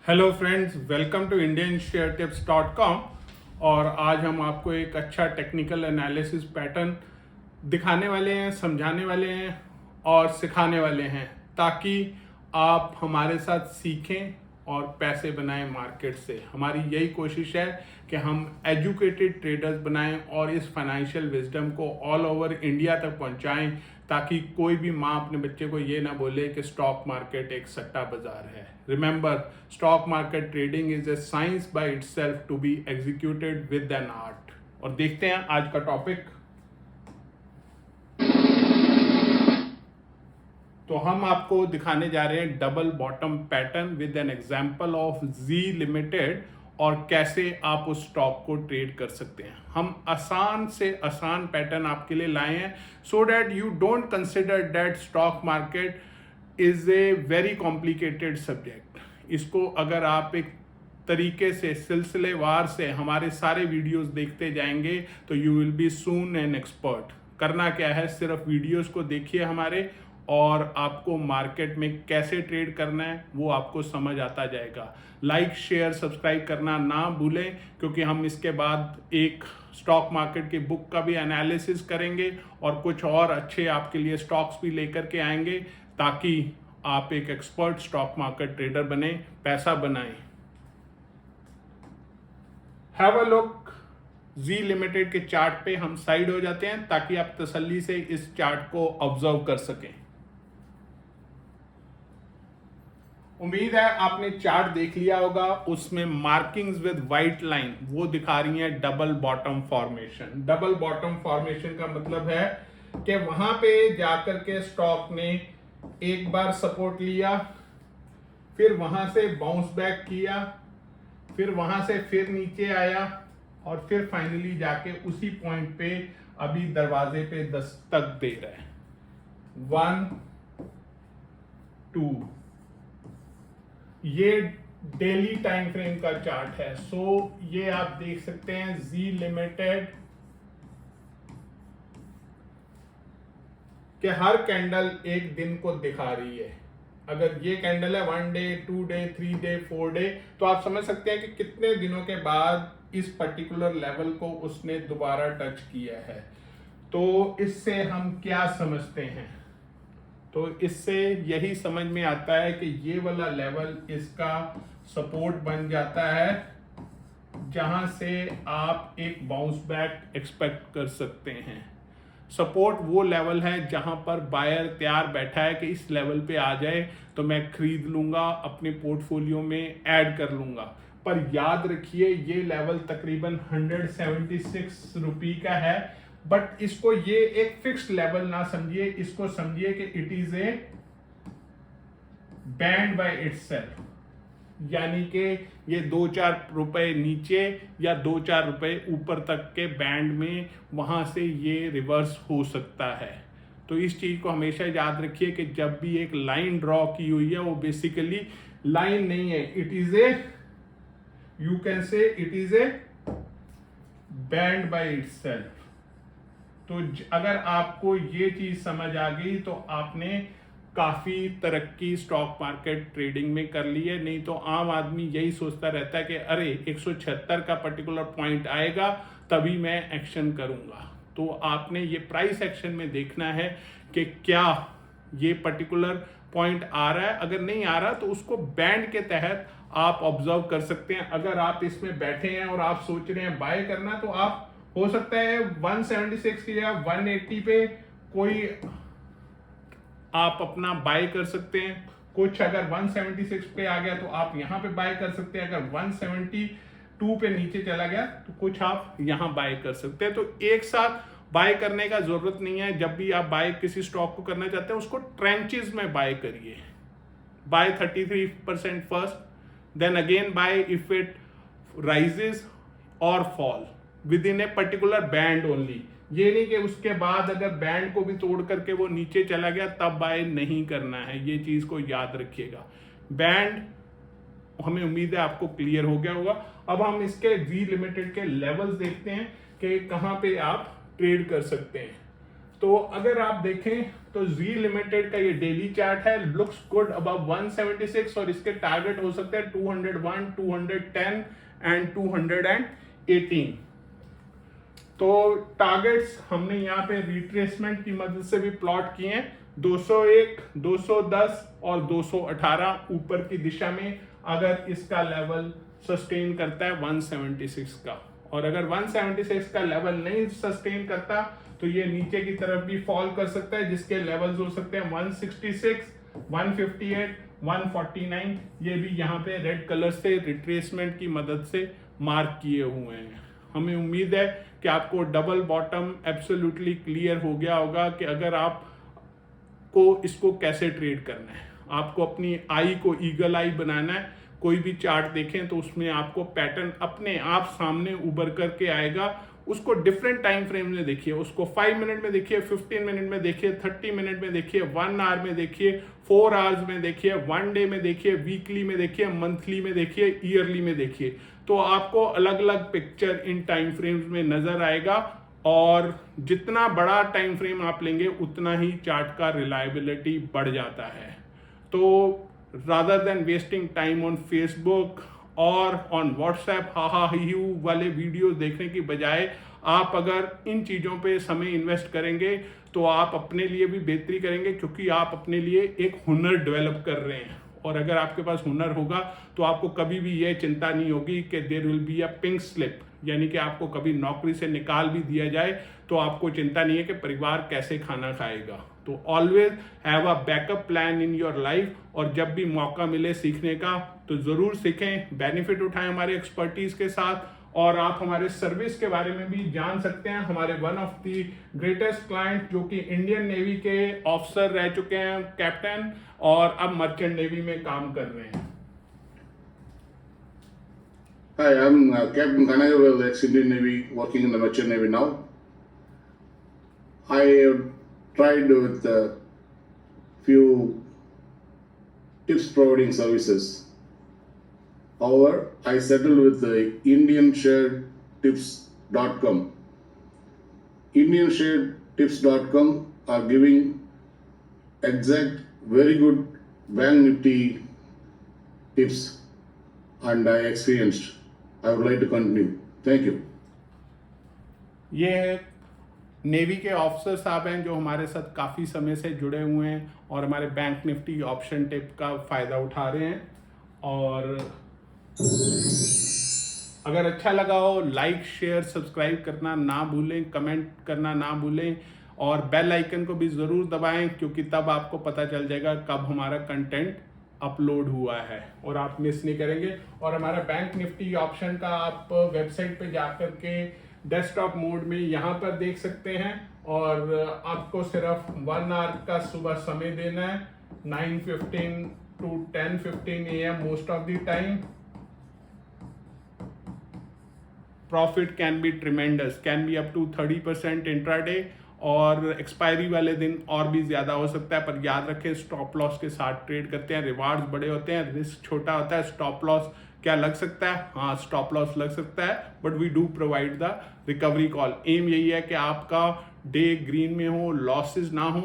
Hello friends, welcome to indiansharetips.com। और आज हम आपको एक अच्छा टेक्निकल एनालिसिस पैटर्न दिखाने वाले हैं, समझाने वाले हैं और सिखाने वाले हैं, ताकि आप हमारे साथ सीखें और पैसे बनाएं मार्केट से। हमारी यही कोशिश है कि हम एजुकेटेड ट्रेडर्स बनाएं और इस फाइनेंशियल विजडम को ऑल ओवर इंडिया तक पहुंचाएं, ताकि कोई भी माँ अपने बच्चे को ये ना बोले कि स्टॉक मार्केट एक सट्टा बाजार है। Remember, stock market trading is a science by itself to be executed with an art. और देखते हैं आज का टॉपिक। तो हम आपको दिखाने जा रहे हैं double bottom pattern with an example of Zee Limited और कैसे आप उस स्टॉक को ट्रेड कर सकते हैं। हम आसान से आसान पैटर्न आपके लिए लाए हैं so that you don't consider that stock market is a very complicated subject. इसको अगर आप एक तरीके से सिलसिलेवार से हमारे सारे वीडियोस देखते जाएंगे तो you will be soon an expert. करना क्या है, सिर्फ वीडियोस को देखिए हमारे, और आपको मार्केट में कैसे ट्रेड करना है वो आपको समझ आता जाएगा। लाइक, शेयर, सब्सक्राइब करना ना भूलें, क्योंकि हम इसके बाद एक स्टॉक मार्केट की बुक का भी एनालिसिस करेंगे और कुछ और अच्छे आपके लिए स्टॉक्स भी लेकर के आएंगे, ताकि आप एक एक्सपर्ट स्टॉक मार्केट ट्रेडर बने, पैसा बनाएं। Have a look. Zee Limited के चार्ट पे हम साइड हो जाते हैं ताकि आप तसल्ली से इस चार्ट को ऑब्जर्व कर सकें। उम्मीद है आपने चार्ट देख लिया होगा। उसमें मार्किंग्स विद वाइट लाइन वो दिखा रही है double bottom formation. Double bottom formation का मतलब है कि वहां पे जाकर के स्टॉक ने एक बार सपोर्ट लिया, फिर वहां से बाउंस बैक किया, फिर वहां से फिर नीचे आया और फिर फाइनली जाके उसी पॉइंट पे अभी दरवाजे पे दस्तक दे रहा है। 1 2 ये डेली टाइम फ्रेम का चार्ट है। सो ये आप देख सकते हैं जी लिमिटेड कि हर कैंडल एक दिन को दिखा रही है। अगर ये कैंडल है 1 डे, 2 डे, 3 डे, 4 डे, तो आप समझ सकते हैं कि कितने दिनों के बाद इस पर्टिकुलर लेवल को उसने दोबारा टच किया है। तो इससे हम क्या समझते हैं? तो इससे यही समझ में आता है कि ये वाला लेवल इसका सपोर्ट बन जाता है, जहां से आप एक बाउंस बैक एक्सपेक्ट कर सकते हैं। सपोर्ट वो लेवल है जहां पर बायर तैयार बैठा है कि इस लेवल पे आ जाए तो मैं खरीद लूंगा, अपने पोर्टफोलियो में ऐड कर लूंगा। पर याद रखिए ये लेवल तकरीबन 176 रुपये का है, बट इसको ये एक फिक्स्ड लेवल ना समझिए, इसको समझिए कि it is A band by itself. यानी कि ये 2-4 रुपए नीचे या 2-4 रुपए ऊपर तक के बैंड में वहां से ये रिवर्स हो सकता है। तो इस चीज को हमेशा याद रखिए कि जब भी एक लाइन ड्रॉ की हुई है वो बेसिकली लाइन नहीं है, it is a, you can say it is A band by itself. तो अगर आपको ये चीज समझ आ गई तो आपने काफी तरक्की स्टॉक मार्केट ट्रेडिंग में कर ली है। नहीं तो आम आदमी यही सोचता रहता है कि अरे 176 का पर्टिकुलर पॉइंट आएगा तभी मैं एक्शन करूंगा। तो आपने ये प्राइस एक्शन में देखना है कि क्या ये पर्टिकुलर पॉइंट आ रहा है। अगर नहीं आ रहा तो उसको बैंड के तहत आप ऑब्जर्व कर सकते हैं। अगर आप इसमें बैठे हैं और आप सोच रहे हैं बाय करना, तो आप हो सकता है 176 की जगह 180 पे कोई आप अपना बाय कर सकते हैं। कुछ अगर 176 पे आ गया तो आप यहां पे बाय कर सकते हैं। अगर 172 पे नीचे चला गया तो कुछ आप यहां बाय कर सकते हैं। तो एक साथ बाय करने का जरूरत नहीं है। जब भी आप बाय किसी स्टॉक को करना चाहते हैं उसको ट्रेंचेस में बाय करिए। Buy 33% first, then again buy if it rises और fall within a particular band only. ये नहीं कि उसके बाद अगर बैंड को भी तोड़ करके वो नीचे चला गया तब बाय नहीं करना है। ये चीज को याद रखिएगा। बैंड हमें उम्मीद है आपको क्लियर हो गया होगा। अब हम इसके वी लिमिटेड के लेवल्स देखते हैं कि कहां पे आप ट्रेड कर सकते हैं। तो अगर आप देखें तो जी लिमिटेड का ये डेली चार्ट है, लुक्स गुड अबव 176 और इसके टारगेट हो सकते हैं 201, 210 एंड 218। तो टारगेट्स हमने यहाँ पे रिट्रेसमेंट की मदद से भी प्लॉट किए हैं, 201, 210 और 218 ऊपर की दिशा में, अगर इसका लेवल सस्टेन करता है 176 का। और अगर 176 का लेवल नहीं सस्टेन करता तो ये नीचे की तरफ भी फॉल कर सकता है, जिसके लेवल्स हो सकते हैं 166, 158, 149। ये भी यहाँ पे रेड कलर से रिट्रेसमेंट की मदद से मार्क किए हुए हैं। हमें उम्मीद है कि आपको डबल बॉटम एब्सोल्युटली क्लियर हो गया होगा कि अगर आप को इसको कैसे ट्रेड करना है। आपको अपनी आई को ईगल आई बनाना है। कोई भी चार्ट देखें तो उसमें आपको पैटर्न अपने आप सामने उभर करके आएगा। उसको डिफरेंट टाइम फ्रेम में देखिए, उसको 5 मिनट में देखिए, 15 मिनट में देखिए, 30 मिनट में देखिए, 1 आवर में देखिए, 4 आवर्स में देखिए, 1 डे में देखिए, वीकली में देखिए, मंथली में देखिए, ईयरली में देखिए। तो आपको अलग अलग पिक्चर इन टाइम फ्रेम्स में नजर आएगा और जितना बड़ा टाइम फ्रेम आप लेंगे उतना ही चार्ट का रिलायबिलिटी बढ़ जाता है। तो rather than wasting time on Facebook और on WhatsApp हा ही वाले वीडियो देखने की बजाय आप अगर इन चीज़ों पे समय इन्वेस्ट करेंगे तो आप अपने लिए भी बेहतरी करेंगे, क्योंकि आप अपने लिए एक हुनर डेवलप कर रहे हैं। और अगर आपके पास हुनर होगा तो आपको कभी भी ये चिंता नहीं होगी कि there will be a pink slip, यानी कि आपको कभी नौकरी से निकाल भी दिया जाए तो आपको चिंता नहीं है कि परिवार कैसे खाना खाएगा। तो always have a backup plan in your life, और जब भी मौका मिले सीखने का तो ज़रूर सीखें, बेनिफिट उठाएं हमारे एक्सपर्टीज के साथ। और आप हमारे सर्विस के बारे में भी जान सकते हैं। हमारे one of the greatest client जो कि इंडियन नेवी के ऑफिसर रह चुके हैं, कैप्टन, और अब मर्चेंट नेवी में काम कर रहे हैं। Hi, I'm Captain Kanayavel, ex-Indian Navy, working in the Merchant Navy now. I tried with a few tips providing services. However, I settled with the IndianShareTips.com. IndianShareTips.com are giving exact, very good Bank Nifty tips, and I experienced. I would like to continue. Thank you. ये navy के officer साहब हैं जो हमारे साथ काफ़ी समय से जुड़े हुए हैं और हमारे बैंक निफ्टी ऑप्शन टिप का फ़ायदा उठा रहे हैं। और अगर अच्छा लगा हो लाइक, शेयर, सब्सक्राइब करना ना भूलें, कमेंट करना ना भूलें और बेल आइकन को भी ज़रूर दबाएं, क्योंकि तब आपको पता चल जाएगा कब हमारा कंटेंट अपलोड हुआ है और आप मिस नहीं करेंगे। और हमारा बैंक निफ्टी ऑप्शन का आप वेबसाइट पे जाकर के डेस्कटॉप मोड में यहाँ पर देख सकते हैं, और आपको सिर्फ 1 आवर का सुबह समय देना है, 9:15 to 10:15 AM most of the time. Profit can be tremendous, can be up to 30% intraday, और एक्सपायरी वाले दिन और भी ज़्यादा हो सकता है। पर याद रखें स्टॉप लॉस के साथ ट्रेड करते हैं, रिवार्ड्स बड़े होते हैं, रिस्क छोटा होता है। स्टॉप लॉस क्या लग सकता है? हाँ, स्टॉप लॉस लग सकता है, but we do provide the recovery call. Aim यही है कि आपका डे ग्रीन में हो, लॉसेस ना हो।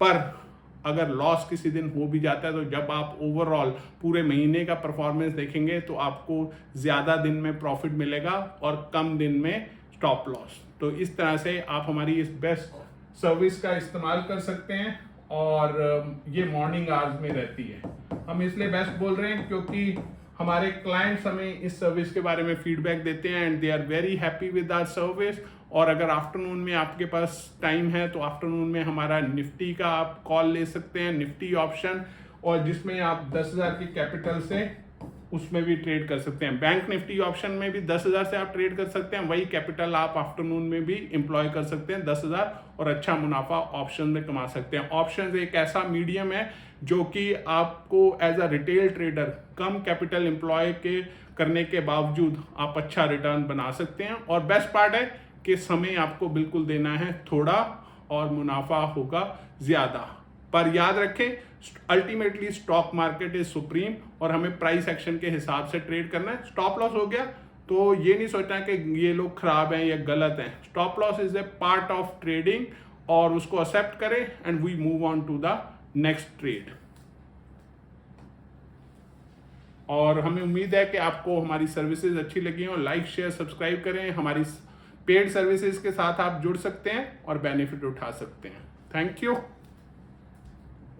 पर अगर लॉस किसी दिन हो भी जाता है तो जब आप ओवरऑल पूरे महीने का परफॉर्मेंस देखेंगे तो आपको ज़्यादा दिन में प्रॉफिट मिलेगा और कम दिन में स्टॉप लॉस। तो इस तरह से आप हमारी इस बेस्ट सर्विस का इस्तेमाल कर सकते हैं, और ये मॉर्निंग आवर्स में रहती है। हम इसलिए बेस्ट बोल रहे हैं क्योंकि हमारे क्लाइंट्स हमें इस सर्विस के बारे में फीडबैक देते हैं and they are very happy with our service. और अगर आफ्टरनून में आपके पास टाइम है तो आफ्टरनून में हमारा निफ्टी का आप कॉल ले सकते हैं, निफ्टी ऑप्शन, और जिसमें आप 10,000 की कैपिटल से उसमें भी ट्रेड कर सकते हैं। बैंक निफ्टी ऑप्शन में भी 10,000 से आप ट्रेड कर सकते हैं, वही कैपिटल आप आफ्टरनून में भी एम्प्लॉय कर सकते हैं 10,000, और अच्छा मुनाफा ऑप्शन में कमा सकते हैं। ऑप्शन एक ऐसा मीडियम है जो कि आपको एज अ रिटेल ट्रेडर कम कैपिटल एम्प्लॉय के करने के बावजूद आप अच्छा रिटर्न बना सकते हैं। और बेस्ट पार्ट है कि समय आपको बिल्कुल देना है थोड़ा और मुनाफा होगा ज़्यादा। पर याद रखें ultimately stock market is supreme और हमें प्राइस एक्शन के हिसाब से ट्रेड करना है। स्टॉप लॉस हो गया तो ये नहीं सोचना कि ये लोग खराब हैं या गलत हैं। Stop loss is a part of trading, और उसको एक्सेप्ट करें and we move on to the next trade. और हमें उम्मीद है कि आपको हमारी सर्विसेज अच्छी लगी हो। लाइक शेयर सब्सक्राइब करें। हमारी पेड सर्विसेज के साथ आप जुड़ सकते हैं और बेनिफिट उठा सकते हैं। Thank you.